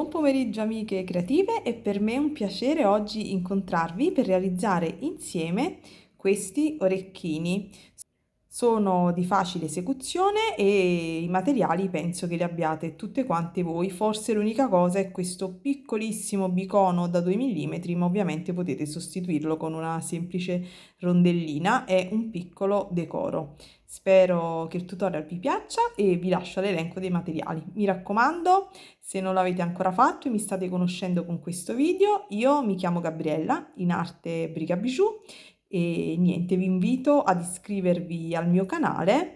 Buon pomeriggio amiche creative, è per me un piacere oggi incontrarvi per realizzare insieme questi orecchini. Sono di facile esecuzione e i materiali penso che li abbiate tutte quante voi. Forse l'unica cosa è questo piccolissimo bicono da 2 mm, ma ovviamente potete sostituirlo con una semplice rondellina. È un piccolo decoro. Spero che il tutorial vi piaccia e vi lascio l'elenco dei materiali. Mi raccomando, se non l'avete ancora fatto e mi state conoscendo con questo video, io mi chiamo Gabriella, in arte Briga Bijou, e niente, vi invito ad iscrivervi al mio canale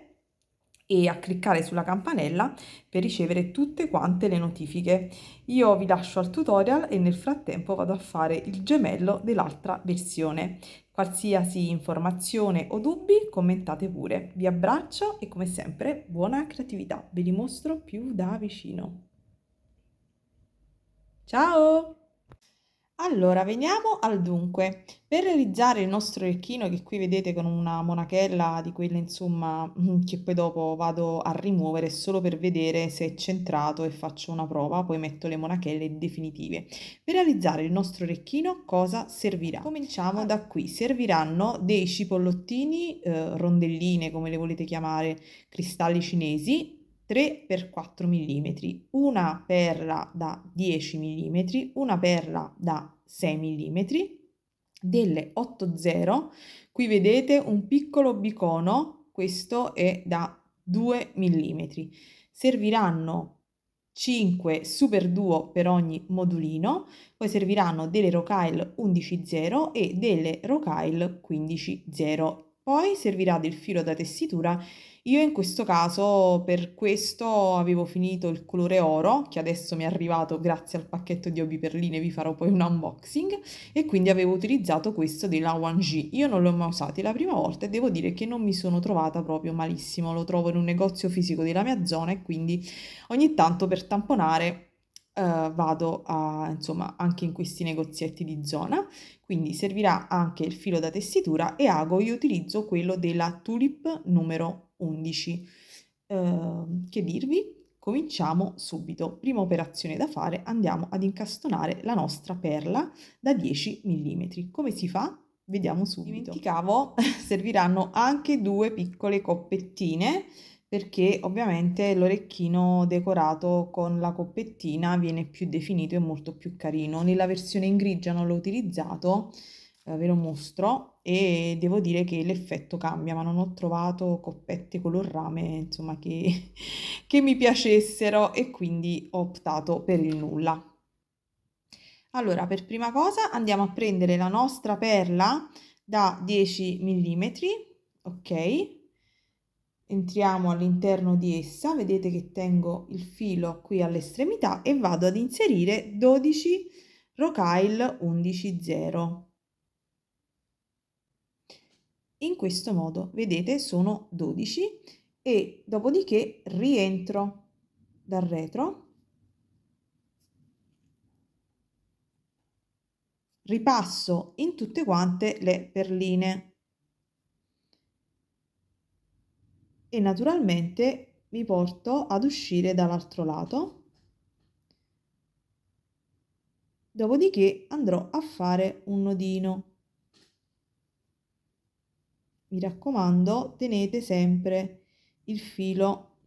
e a cliccare sulla campanella per ricevere tutte quante le notifiche. Io vi lascio al tutorial e nel frattempo vado a fare il gemello dell'altra versione. Qualsiasi informazione o dubbi, commentate pure. Vi abbraccio e come sempre buona creatività. Ve li mostro più da vicino. Ciao! Allora, veniamo al dunque. Per realizzare il nostro orecchino, che qui vedete con una monachella di quelle, insomma, che poi dopo vado a rimuovere solo per vedere se è centrato e faccio una prova, poi metto le monachelle definitive. Per realizzare il nostro orecchino cosa servirà? Cominciamo da qui. Serviranno dei cipollottini, rondelline, come le volete chiamare, cristalli cinesi, 3x4 mm, una perla da 10 mm, una perla da 6 mm, delle 80, qui vedete un piccolo bicono, questo è da 2 mm. Serviranno 5 super duo per ogni modulino, poi serviranno delle Rocale 11.0 e delle Rocale 15.0. Poi servirà del filo da tessitura. Io in questo caso per questo avevo finito il colore oro, che adesso mi è arrivato grazie al pacchetto di hobby perline, vi farò poi un unboxing, e quindi avevo utilizzato questo della 1G. Io non l'ho mai usato la prima volta e devo dire che non mi sono trovata proprio malissimo, lo trovo in un negozio fisico della mia zona e quindi ogni tanto per tamponare vado a, insomma, anche in questi negozietti di zona. Quindi servirà anche il filo da tessitura e ago io utilizzo quello della Tulip numero 11. Che dirvi? Cominciamo subito. Prima operazione da fare, andiamo ad incastonare la nostra perla da 10 mm. Come si fa? Vediamo subito. Dimenticavo, serviranno anche due piccole coppettine perché ovviamente l'orecchino decorato con la coppettina viene più definito e molto più carino. Nella versione in grigia non l'ho utilizzato, ve lo mostro, e devo dire che l'effetto cambia, ma non ho trovato coppette color rame, insomma, che mi piacessero e quindi ho optato per il nulla. Allora, per prima cosa andiamo a prendere la nostra perla da 10 mm, ok? Entriamo all'interno di essa, vedete che tengo il filo qui all'estremità e vado ad inserire 12 Rocale 11.0. In questo modo, vedete, sono 12 e dopodiché rientro dal retro, ripasso in tutte quante le perline e naturalmente mi porto ad uscire dall'altro lato. Dopodiché andrò a fare un nodino. Mi raccomando, tenete sempre il filo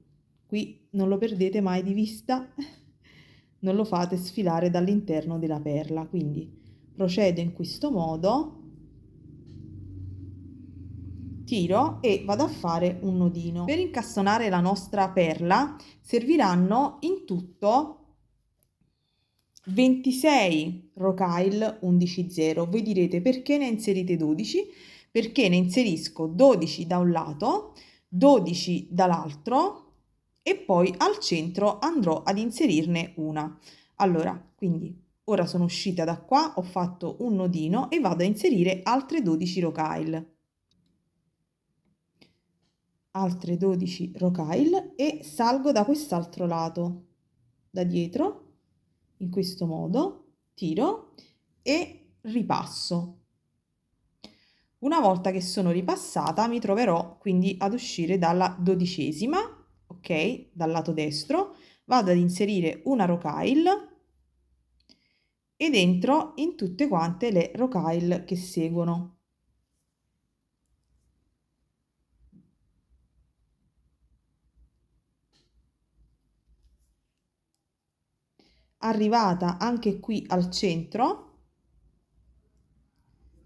qui, non lo perdete mai di vista, non lo fate sfilare dall'interno della perla. Quindi procedo in questo modo, tiro e vado a fare un nodino. Per incastonare la nostra perla serviranno in tutto 26 Rocale 11.0. Voi direte perché ne inserite 12? Perché ne inserisco 12 da un lato, 12 dall'altro e poi al centro andrò ad inserirne una. Allora, quindi ora sono uscita da qua, ho fatto un nodino e vado a inserire altre 12 Rocale. Altre 12 Rocale e salgo da quest'altro lato, da dietro, in questo modo, tiro e ripasso. Una volta che sono ripassata mi troverò quindi ad uscire dalla 12ª, ok, dal lato destro, vado ad inserire una Rocale ed entro in tutte quante le rocaille che seguono. Arrivata anche qui al centro,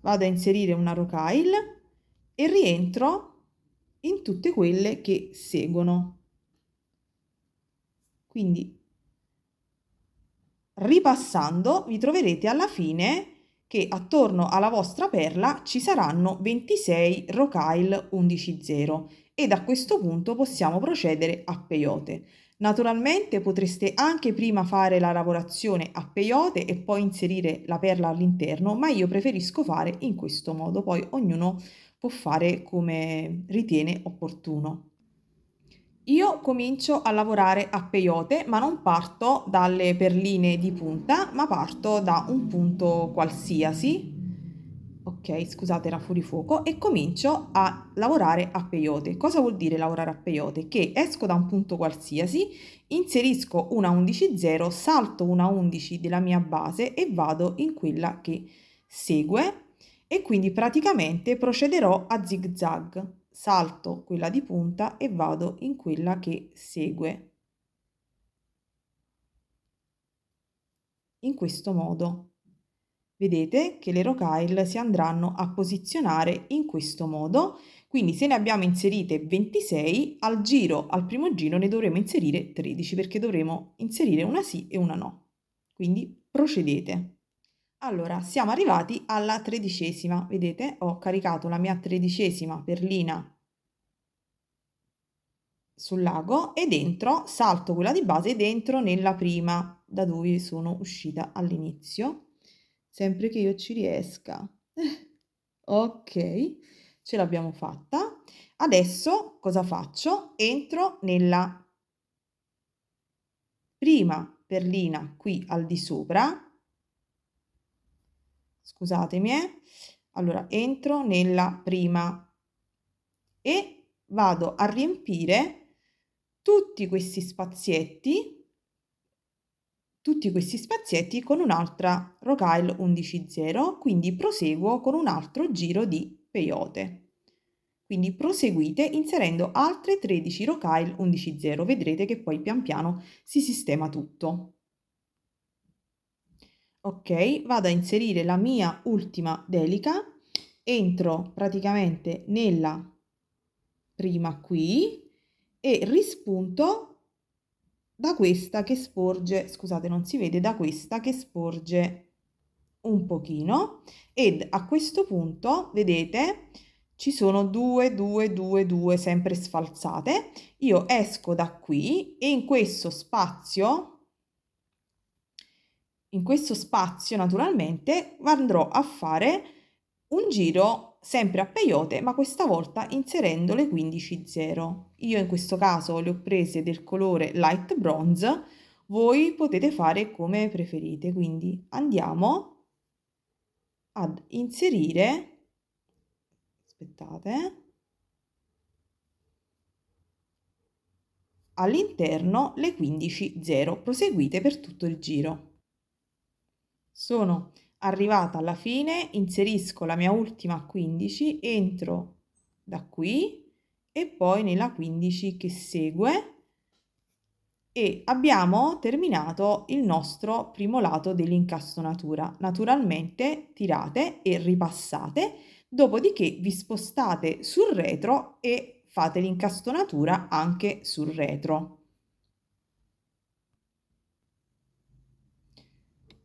vado a inserire una rocaille e rientro in tutte quelle che seguono. Quindi ripassando vi troverete alla fine che attorno alla vostra perla ci saranno 26 rocaille 11,0 e da questo punto possiamo procedere a peyote. Naturalmente potreste anche prima fare la lavorazione a peyote e poi inserire la perla all'interno, ma io preferisco fare in questo modo, poi ognuno può fare come ritiene opportuno. Io comincio a lavorare a peyote, ma non parto dalle perline di punta, ma parto da un punto qualsiasi. Ok, scusate, era fuori fuoco. E comincio a lavorare a peyote. Cosa vuol dire lavorare a peyote? Che esco da un punto qualsiasi, inserisco una 11,0, salto una 11 della mia base e vado in quella che segue e quindi praticamente procederò a zig zag. Salto quella di punta e vado in quella che segue. In questo modo. Vedete che le rocaille si andranno a posizionare in questo modo, quindi se ne abbiamo inserite 26, al primo giro ne dovremo inserire 13 perché dovremo inserire una sì e una no. Quindi procedete. Allora, siamo arrivati alla 13ª, vedete? Ho caricato la mia 13ª perlina sul lago e dentro, salto quella di base dentro nella prima, da dove sono uscita all'inizio, sempre che io ci riesca. Ok, ce l'abbiamo fatta. Adesso cosa faccio? Entro nella prima perlina qui al di sopra. Scusatemi, allora entro nella prima e vado a riempire tutti questi spazietti con un'altra rocaille 11,0, quindi proseguo con un altro giro di peyote. Quindi proseguite inserendo altre 13 rocaille 11,0, vedrete che poi pian piano si sistema tutto. Ok, vado a inserire la mia ultima delica, entro praticamente nella prima qui e rispunto da questa che sporge, scusate non si vede, da questa che sporge un pochino ed a questo punto vedete ci sono 2 2 2 2 sempre sfalsate. Io esco da qui e in questo spazio naturalmente andrò a fare un giro sempre a peyote, ma questa volta inserendo le 15,0. Io in questo caso le ho prese del colore light bronze, voi potete fare come preferite, quindi andiamo ad inserire, aspettate, all'interno le 15,0, proseguite per tutto il giro. Sono arrivata alla fine, inserisco la mia ultima 15, entro da qui e poi nella 15 che segue e abbiamo terminato il nostro primo lato dell'incastonatura. Naturalmente tirate e ripassate, dopodiché vi spostate sul retro e fate l'incastonatura anche sul retro.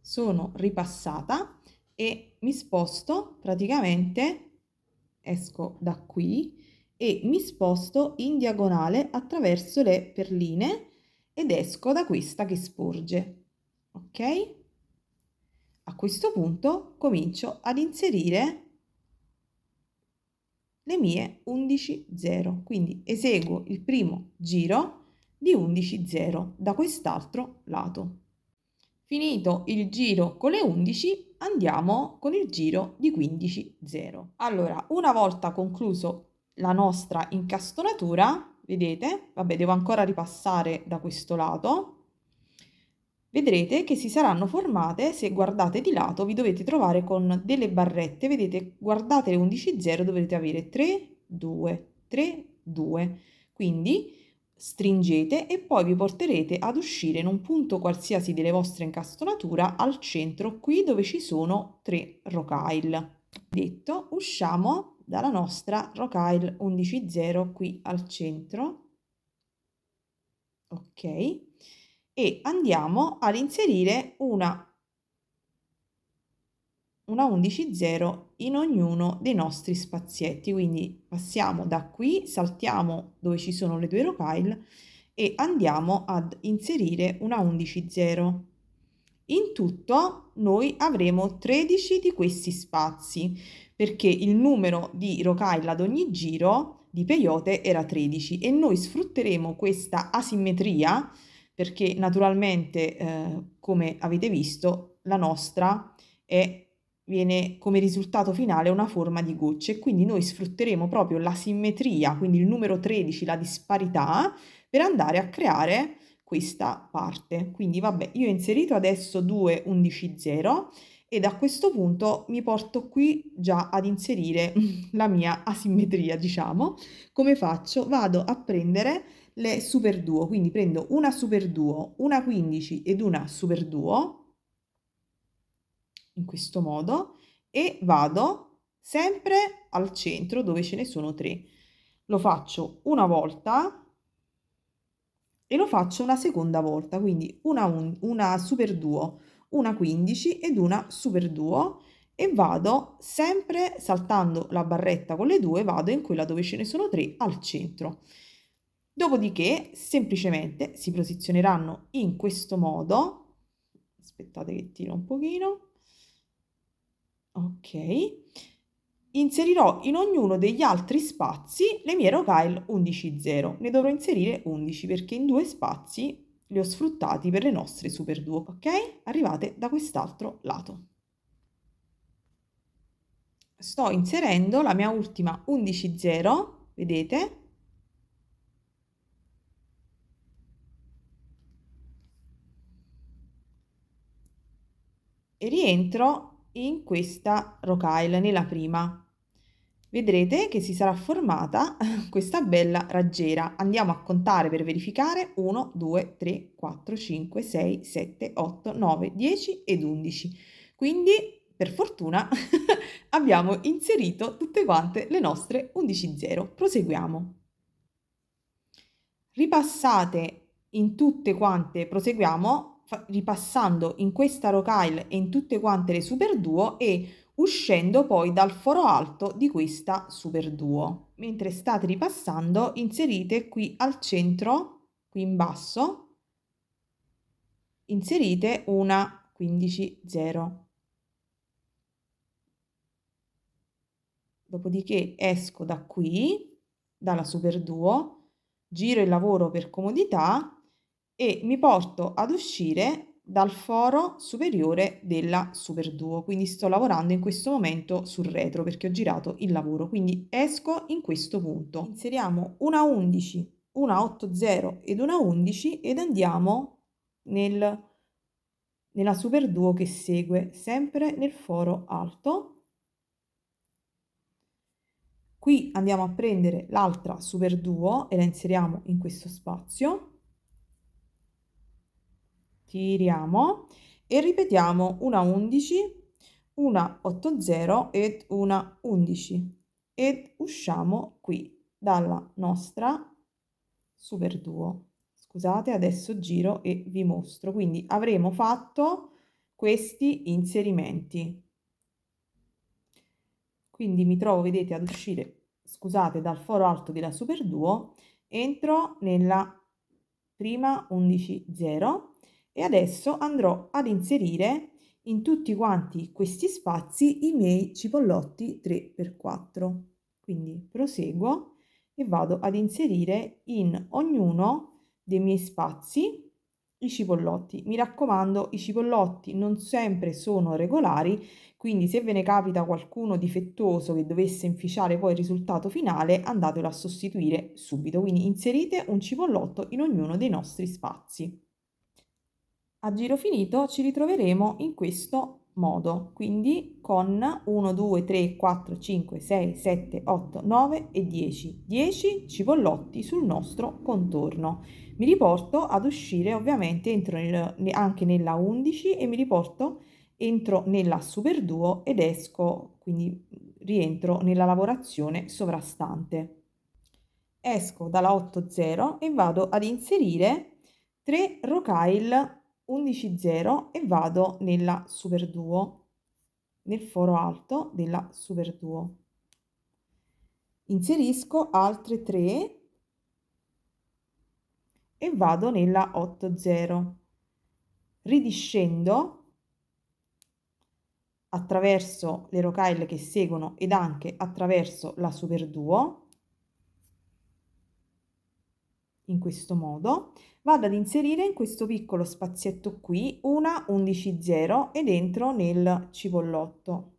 Sono ripassata e mi sposto praticamente, esco da qui e mi sposto in diagonale attraverso le perline ed esco da questa che sporge. Ok? A questo punto comincio ad inserire le mie 11,0, quindi eseguo il primo giro di 11,0 da quest'altro lato. Finito il giro con le 11, andiamo con il giro di 15,0. Allora, una volta concluso la nostra incastonatura, vedete, vabbè, devo ancora ripassare da questo lato, Vedrete che si saranno formate, se guardate di lato, vi dovete trovare con delle barrette, vedete, guardate le 11.0, dovrete avere 3, 2, 3, 2. Quindi stringete e poi vi porterete ad uscire in un punto qualsiasi delle vostre incastonatura al centro, qui dove ci sono 3 rocaille. Detto, usciamo dalla nostra rocaille 11.0 qui al centro, ok, e andiamo ad inserire una 11.0 in ognuno dei nostri spazietti, quindi passiamo da qui, saltiamo dove ci sono le due rocaille e andiamo ad inserire una 11.0. In tutto noi avremo 13 di questi spazi, perché il numero di rocaille ad ogni giro di peyote era 13 e noi sfrutteremo questa asimmetria perché naturalmente, come avete visto, la nostra viene come risultato finale una forma di gocce e quindi noi sfrutteremo proprio la simmetria, quindi il numero 13, la disparità, per andare a creare questa parte. Quindi vabbè, io ho inserito adesso 2 11.0 e da questo punto mi porto qui già ad inserire la mia asimmetria, diciamo. Come faccio? Vado a prendere le superduo, quindi prendo una superduo, una 15 ed una superduo in questo modo e vado sempre al centro dove ce ne sono 3. Lo faccio una volta e lo faccio una seconda volta, quindi una superduo, una 15 ed una superduo e vado sempre saltando la barretta con le due, vado in quella dove ce ne sono 3 al centro. Dopodiché semplicemente si posizioneranno in questo modo. Aspettate che tiro un pochino. Ok. Inserirò in ognuno degli altri spazi le mie rocaille 11.0. Ne dovrò inserire 11 perché in due spazi li ho sfruttati per le nostre super duo. Ok? Arrivate da quest'altro lato. Sto inserendo la mia ultima 11.0, vedete? E rientro in questa rocaille, nella prima. Vedrete che si sarà formata questa bella raggiera. Andiamo a contare per verificare: 1, 2, 3, 4, 5, 6, 7, 8, 9, 10 ed 11. Quindi, per fortuna, abbiamo inserito tutte quante le nostre 11.0. Proseguiamo. Ripassate in tutte quante, proseguiamo ripassando in questa rocaille e in tutte quante le super duo e uscendo poi dal foro alto di questa super duo. Mentre state ripassando, inserite qui al centro, qui in basso, inserite una 15.0. Dopodiché esco da qui, dalla super duo, giro il lavoro per comodità e mi porto ad uscire dal foro superiore della super duo. Quindi sto lavorando in questo momento sul retro perché ho girato il lavoro. Quindi esco in questo punto. Inseriamo una 11, una 80 ed una 11 ed andiamo nella super duo che segue, sempre nel foro alto. Qui andiamo a prendere l'altra super duo e la inseriamo in questo spazio, tiriamo e ripetiamo una 11, una 80 ed una 11 ed usciamo qui dalla nostra super duo. Scusate, adesso giro e vi mostro. Quindi avremo fatto questi inserimenti. Quindi mi trovo, vedete, ad uscire, scusate, dal foro alto della super duo, entro nella prima 11.0 e adesso andrò ad inserire in tutti quanti questi spazi i miei cipollotti 3x4. Quindi proseguo e vado ad inserire in ognuno dei miei spazi i cipollotti. Mi raccomando, i cipollotti non sempre sono regolari, quindi se ve ne capita qualcuno difettoso che dovesse inficiare poi il risultato finale, andatelo a sostituire subito. Quindi inserite un cipollotto in ognuno dei nostri spazi. A giro finito ci ritroveremo in questo modo, quindi con 1, 2, 3, 4, 5, 6, 7, 8, 9 e 10. 10 cipollotti sul nostro contorno. Mi riporto ad uscire, ovviamente entro anche nella 11 e mi riporto, entro nella super duo ed esco, quindi rientro nella lavorazione sovrastante. Esco dalla 8,0 e vado ad inserire 3 rocaille 11,0 e vado nella super duo, nel foro alto della super duo. Inserisco altre 3 e vado nella 8,0. Ridiscendo attraverso le rocaille che seguono ed anche attraverso la super duo, in questo modo, vado ad inserire in questo piccolo spazietto qui una 11,0 ed entro nel cipollotto.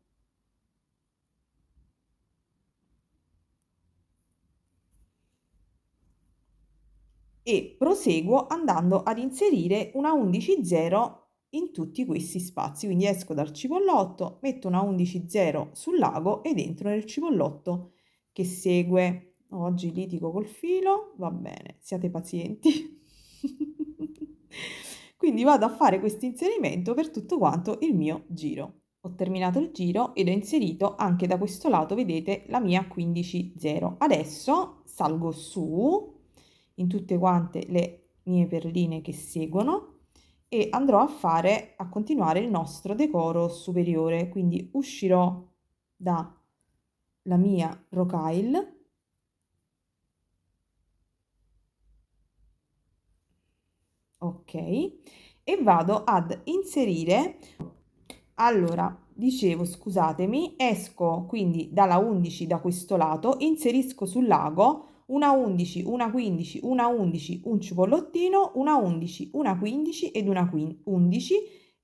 E proseguo andando ad inserire una 11,0 in tutti questi spazi, quindi esco dal cipollotto, metto una 11,0 sul lago ed entro nel cipollotto che segue. Oggi litigo col filo, va bene, siate pazienti. Quindi vado a fare questo inserimento per tutto quanto il mio giro. Ho terminato il giro ed ho inserito anche da questo lato, vedete, la mia 15,0. Adesso salgo su in tutte quante le mie perline che seguono e andrò a continuare il nostro decoro superiore, quindi uscirò da la mia rocaille, ok, e vado ad inserire. Allora, dicevo, scusatemi, esco quindi dalla 11 da questo lato, inserisco sul lago una 11, una 15, una 11, un cipollottino, una 11, una 15 ed una 11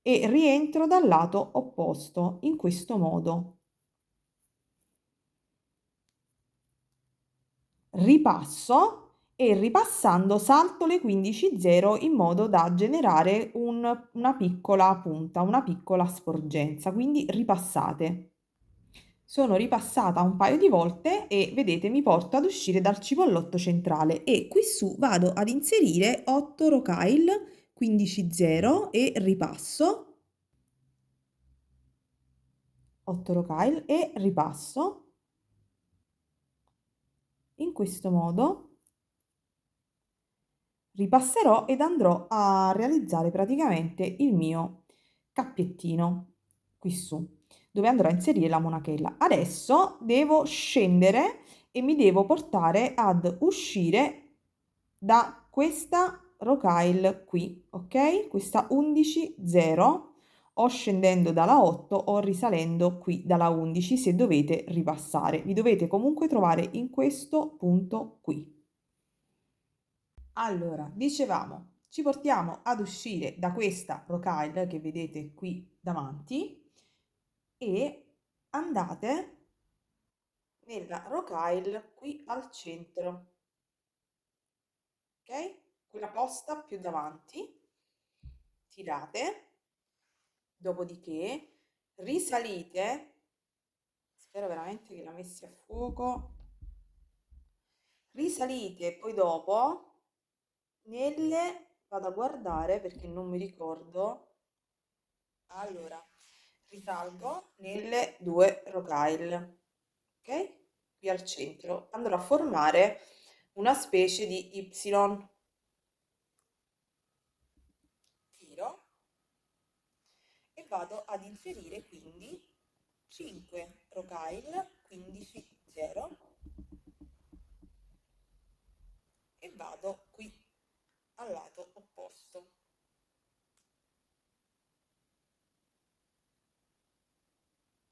e rientro dal lato opposto in questo modo. Ripasso e ripassando salto le 15,0 in modo da generare una piccola punta, una piccola sporgenza, quindi ripassate. Sono ripassata un paio di volte e vedete mi porto ad uscire dal cipollotto centrale e qui su vado ad inserire 8 rocaille 15,0 e ripasso, 8 rocaille e ripasso in questo modo. Ripasserò ed andrò a realizzare praticamente il mio cappiettino qui su, dove andrò a inserire la monachella. Adesso devo scendere e mi devo portare ad uscire da questa rocaille qui, ok? Questa 11,0 o scendendo dalla 8 o risalendo qui dalla 11 se dovete ripassare. Vi dovete comunque trovare in questo punto qui. Allora, dicevamo, ci portiamo ad uscire da questa rocaille che vedete qui davanti e andate nella rocaille qui al centro, ok? Quella posta più davanti, tirate, dopodiché risalite, spero veramente che la messi a fuoco, risalite poi dopo vado a guardare perché non mi ricordo, allora, risalgo nelle due rocaille, ok? Qui al centro andrò a formare una specie di Y, tiro e vado ad inserire quindi 5 rocaille 15,0 e vado qui al lato opposto.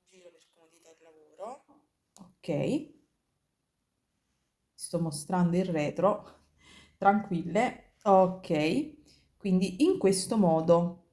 Giro per comodità di lavoro. Ok, sto mostrando il retro, tranquille, ok, quindi in questo modo.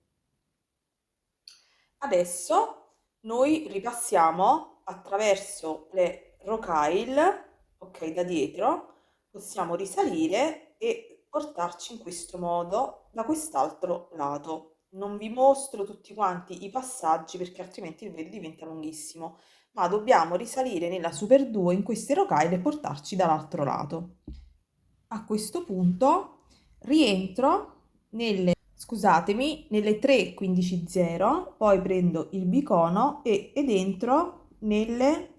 Adesso noi ripassiamo attraverso le rocaille, ok, da dietro, possiamo risalire e portarci in questo modo da quest'altro lato. non vi mostro tutti quanti i passaggi perché altrimenti il video diventa lunghissimo, ma dobbiamo risalire nella Super 2 in queste rocaille e portarci dall'altro lato. A questo punto rientro nelle, scusatemi, nelle 3 15 0, poi prendo il bicono ed entro nelle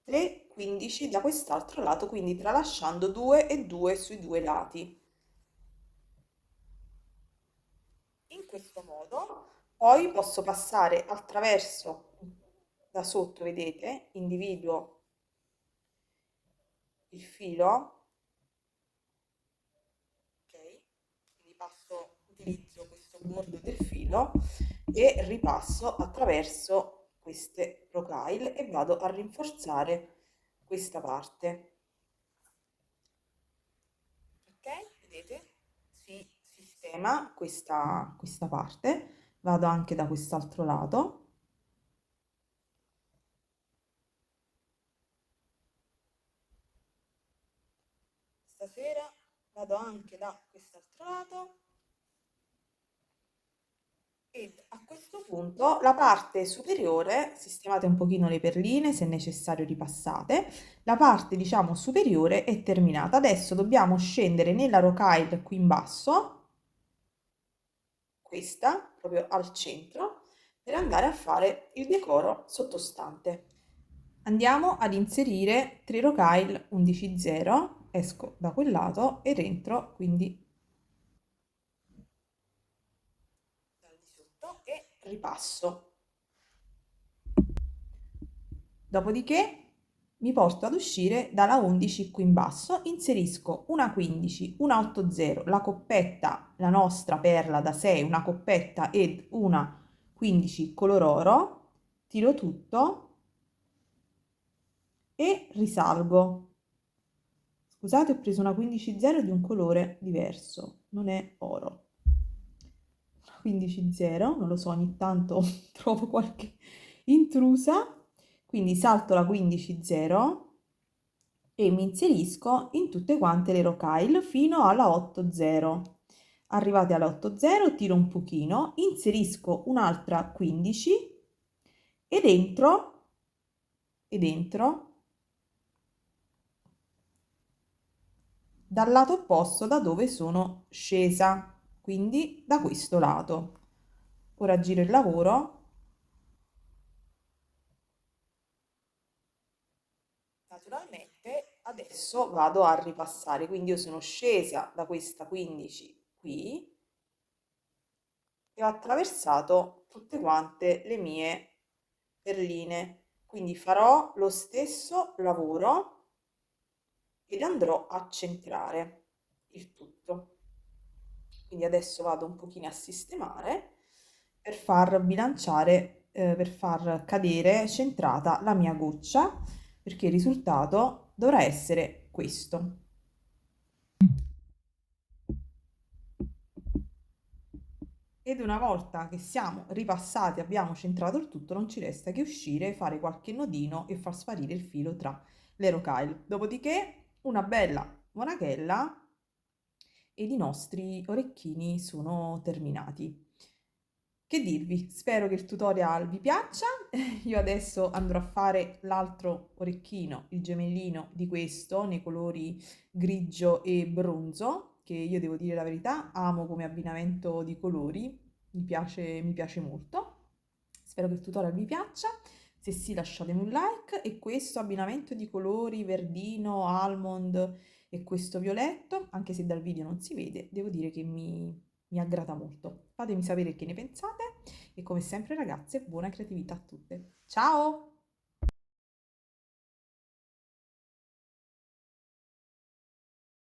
3 15 da quest'altro lato, quindi tralasciando 2 e 2 sui due lati. In questo modo poi posso passare attraverso da sotto, vedete, individuo il filo, ok? Quindi utilizzo questo bordo del filo e ripasso attraverso queste rocaille e vado a rinforzare questa parte. Ok? Vedete? Si sistema questa parte, vado anche da quest'altro lato. Stasera vado anche da quest'altro lato ed a questo punto la parte superiore, sistemate un pochino le perline, se necessario ripassate, la parte diciamo superiore è terminata. Adesso dobbiamo scendere nella rocaille qui in basso, questa proprio al centro, per andare a fare il decoro sottostante. Andiamo ad inserire 3 rocaille 11 0, esco da quel lato e entro quindi dal di sotto e ripasso. Dopodiché mi porto ad uscire dalla 11 qui in basso, inserisco una 15, una 80, la coppetta, la nostra perla da 6, una coppetta ed una 15 color oro, tiro tutto e risalgo. Scusate, ho preso una 15-0 di un colore diverso, non è oro. 15-0, non lo so, ogni tanto trovo qualche intrusa, quindi salto la 15-0 e mi inserisco in tutte quante le rocaille fino alla 8-0. Arrivate alla 8-0, tiro un pochino, inserisco un'altra 15 ed entro dal lato opposto da dove sono scesa, quindi da questo lato. Ora giro il lavoro. Naturalmente adesso vado a ripassare, quindi io sono scesa da questa 15 qui e ho attraversato tutte quante le mie perline, quindi farò lo stesso lavoro ed andrò a centrare il tutto. Quindi adesso vado un pochino a sistemare per far bilanciare, per far cadere centrata la mia goccia, perché il risultato dovrà essere questo. Ed una volta che siamo ripassati, abbiamo centrato il tutto, non ci resta che uscire, fare qualche nodino e far sparire il filo tra le rocaille. Dopodiché una bella monachella ed i nostri orecchini sono terminati. Che dirvi? Spero che il tutorial vi piaccia. Io adesso andrò a fare l'altro orecchino, il gemellino di questo, nei colori grigio e bronzo, che io devo dire la verità, amo come abbinamento di colori, mi piace molto. Spero che il tutorial vi piaccia. Se sì, lasciatemi un like e questo abbinamento di colori verdino, almond e questo violetto, anche se dal video non si vede, devo dire che mi aggrada molto. Fatemi sapere che ne pensate e come sempre ragazze, buona creatività a tutte. Ciao!